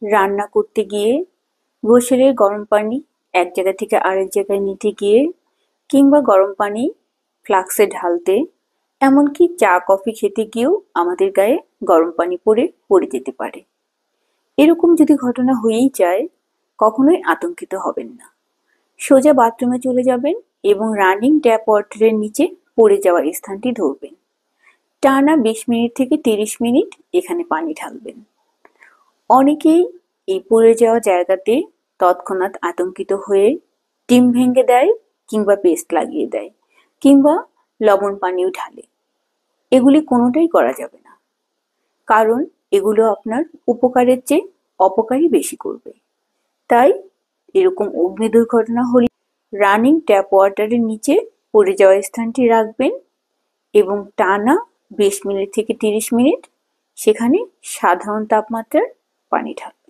রান্না করতে গিয়ে গোসলের গরম পানি এক জায়গা থেকে আরেক জায়গায় নিতে গিয়ে, কিংবা গরম পানি ফ্লাক্সে ঢালতে, এমনকি চা কফি খেতে গিয়েও আমাদের গায়ে গরম পানি পড়ে যেতে পারে। এরকম যদি ঘটনা হয়েই যায়, কখনোই আতঙ্কিত হবেন না। সোজা বাথরুমে চলে যাবেন এবং রানিং ট্যাপ ওয়াটারের নিচে পড়ে যাওয়া স্থানটি ধরবেন। টানা 20 মিনিট থেকে 30 মিনিট এখানে পানি ঢালবেন। অনেকেই এই পড়ে যাওয়া জায়গাতে তৎক্ষণাৎ আতঙ্কিত হয়ে ডিম ভেঙে দেয়, কিংবা পেস্ট লাগিয়ে দেয়, কিংবা লবণ পানিও ঢালে। এগুলি কোনোটাই করা যাবে না, কারণ এগুলো আপনার উপকারের চেয়ে অপকারই বেশি করবে। তাই এরকম অগ্নি দুর্ঘটনা হলে রানিং ট্যাপ ওয়াটারের নিচে পড়ে যাওয়া স্থানটি রাখবেন এবং টানা 20 মিনিট থেকে 30 মিনিট সেখানে সাধারণ তাপমাত্রার পানি ঢালবেন।